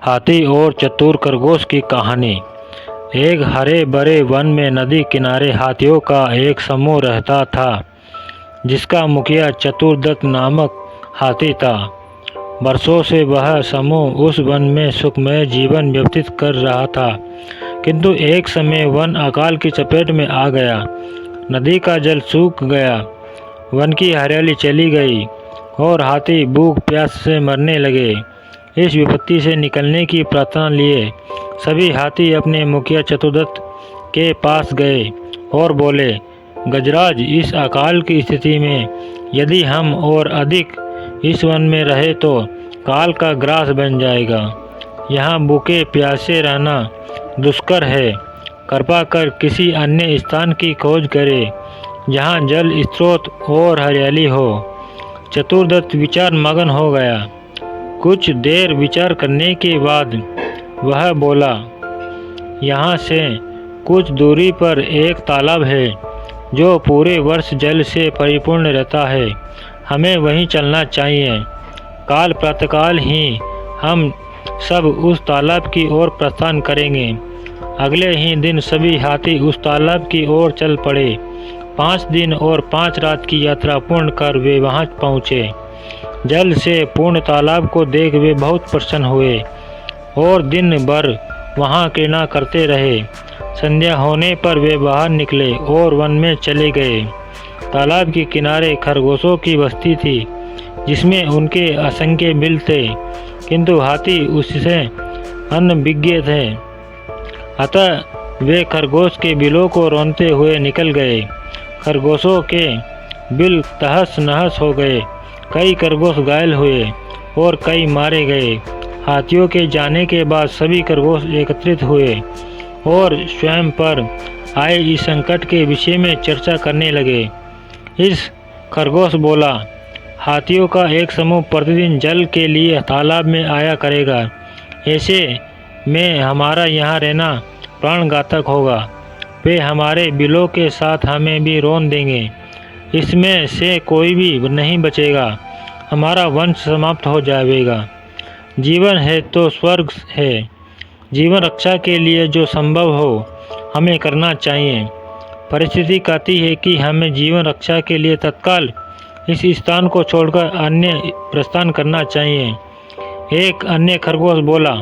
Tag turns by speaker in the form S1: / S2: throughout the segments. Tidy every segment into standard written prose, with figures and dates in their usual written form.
S1: हाथी और चतुर खरगोश की कहानी। एक हरे भरे वन में नदी किनारे हाथियों का एक समूह रहता था, जिसका मुखिया चतुरदत्त नामक हाथी था। वर्षों से वह समूह उस वन में सुखमय जीवन व्यतीत कर रहा था, किंतु एक समय वन अकाल की चपेट में आ गया। नदी का जल सूख गया, वन की हरियाली चली गई और हाथी भूख प्यास से मरने लगे। इस विपत्ति से निकलने की प्रार्थना लिए सभी हाथी अपने मुखिया चतुरदत्त के पास गए और बोले, गजराज, इस अकाल की स्थिति में यदि हम और अधिक इस वन में रहे तो काल का ग्रास बन जाएगा। यहाँ भूखे प्यासे रहना दुष्कर है। कृपा कर किसी अन्य स्थान की खोज करें जहाँ जल स्रोत और हरियाली हो। चतुरदत्त विचार मगन हो गया। कुछ देर विचार करने के बाद वह बोला, यहाँ से कुछ दूरी पर एक तालाब है जो पूरे वर्ष जल से परिपूर्ण रहता है। हमें वहीं चलना चाहिए। काल प्रातःकाल ही हम सब उस तालाब की ओर प्रस्थान करेंगे। अगले ही दिन सभी हाथी उस तालाब की ओर चल पड़े। 5 दिन और 5 रात की यात्रा पूर्ण कर वे वहां पहुँचे। जल से पूर्ण तालाब को देख वे बहुत प्रसन्न हुए और दिन भर वहां क्रीड़ा करते रहे। संध्या होने पर वे बाहर निकले और वन में चले गए। तालाब के किनारे खरगोशों की बस्ती थी, जिसमें उनके असंख्य बिल थे, किंतु हाथी उससे अनभिज्ञ थे। अतः वे खरगोश के बिलों को रौंदते हुए निकल गए। खरगोशों के बिल तहस नहस हो गए। कई खरगोश घायल हुए और कई मारे गए। हाथियों के जाने के बाद सभी खरगोश एकत्रित हुए और स्वयं पर आए इस संकट के विषय में चर्चा करने लगे। इस खरगोश बोला, हाथियों का एक समूह प्रतिदिन जल के लिए तालाब में आया करेगा। ऐसे में हमारा यहाँ रहना प्राणघातक होगा। वे हमारे बिलों के साथ हमें भी रौंद देंगे। इसमें से कोई भी नहीं बचेगा। हमारा वंश समाप्त हो जाएगा। जीवन है तो स्वर्ग है। जीवन रक्षा के लिए जो संभव हो हमें करना चाहिए। परिस्थिति कहती है कि हमें जीवन रक्षा के लिए तत्काल इस स्थान को छोड़कर अन्य प्रस्थान करना चाहिए। एक अन्य खरगोश बोला।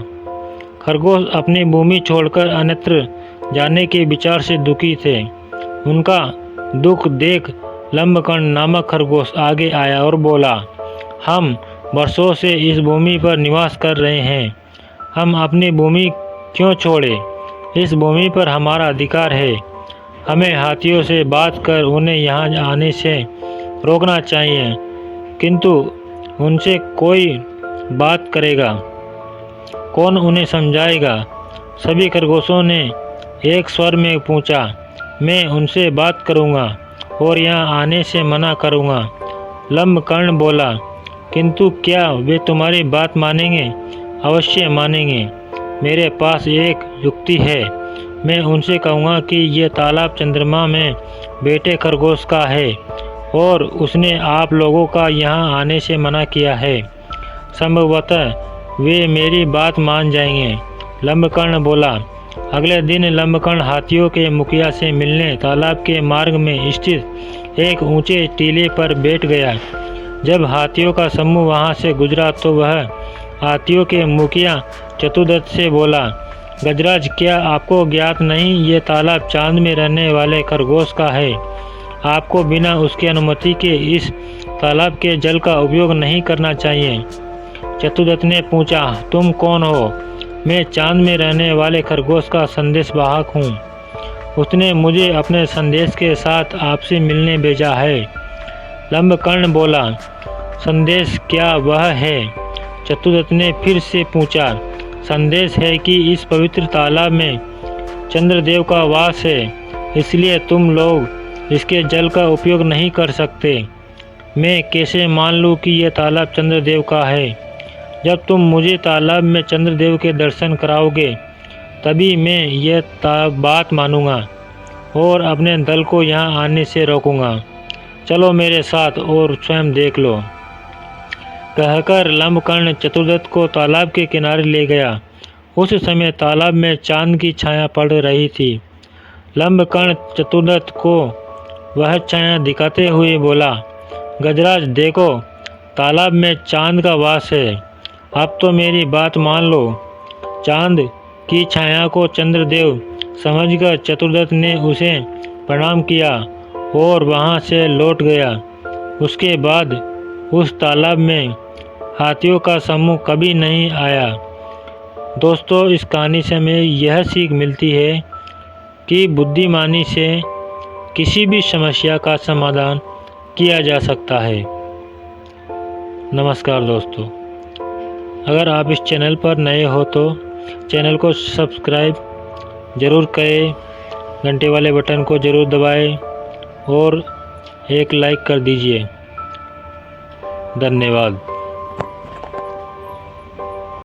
S1: खरगोश अपनी भूमि छोड़कर अन्यत्र जाने के विचार से दुखी थे। उनका दुख देख लंबकर्ण नामक खरगोश आगे आया और बोला, हम वर्षों से इस भूमि पर निवास कर रहे हैं। हम अपनी भूमि क्यों छोड़ें? इस भूमि पर हमारा अधिकार है। हमें हाथियों से बात कर उन्हें यहाँ आने से रोकना चाहिए, किंतु उनसे कोई बात करेगा? कौन उन्हें समझाएगा? सभी खरगोशों ने एक स्वर में पूछा। मैं उनसे बात करूँगा और यहाँ आने से मना करूँगा। लंबकर्ण बोला, किंतु क्या वे तुम्हारी बात मानेंगे? अवश्य मानेंगे। मेरे पास एक युक्ति है। मैं उनसे कहूँगा कि यह तालाब चंद्रमा में बेटे खरगोश का है और उसने आप लोगों का यहाँ आने से मना किया है। संभवतः वे मेरी बात मान जाएंगे। लंबकर्ण बोला। अगले दिन लंबकर्ण हाथियों के मुखिया से मिलने तालाब के मार्ग में स्थित एक ऊंचे टीले पर बैठ गया। जब हाथियों का समूह वहां से गुजरा तो वह हाथियों के मुखिया चतुरदत्त से बोला, गजराज, क्या आपको ज्ञात नहीं ये तालाब चांद में रहने वाले खरगोश का है? आपको बिना उसकी अनुमति के इस तालाब के जल का उपयोग नहीं करना चाहिए। चतुरदत्त ने पूछा, तुम कौन हो? मैं चांद में रहने वाले खरगोश का संदेशवाहक हूँ। उसने मुझे अपने संदेश के साथ आपसे मिलने भेजा है। लंबकर्ण बोला, संदेश क्या वह है? चतुरदत्त ने फिर से पूछा। संदेश है कि इस पवित्र तालाब में चंद्रदेव का वास है, इसलिए तुम लोग इसके जल का उपयोग नहीं कर सकते। मैं कैसे मान लूँ कि यह तालाब चंद्रदेव का है? जब तुम मुझे तालाब में चंद्रदेव के दर्शन कराओगे तभी मैं यह बात मानूंगा और अपने दल को यहाँ आने से रोकूंगा। चलो मेरे साथ और स्वयं देख लो। कहकर लंबकर्ण चतुर्दत्त को तालाब के किनारे ले गया। उस समय तालाब में चांद की छाया पड़ रही थी। लंबकर्ण चतुर्दत्त को वह छाया दिखाते हुए बोला, गजराज देखो, तालाब में चांद का वास है। अब तो मेरी बात मान लो। चांद की छाया को चंद्रदेव समझकर चतुर्दत्त ने उसे प्रणाम किया और वहां से लौट गया। उसके बाद उस तालाब में हाथियों का समूह कभी नहीं आया। दोस्तों, इस कहानी से हमें यह सीख मिलती है कि बुद्धिमानी से किसी भी समस्या का समाधान किया जा सकता है। नमस्कार दोस्तों, अगर आप इस चैनल पर नए हो तो चैनल को सब्सक्राइब ज़रूर करें, घंटे वाले बटन को ज़रूर दबाएं और एक लाइक कर दीजिए। धन्यवाद।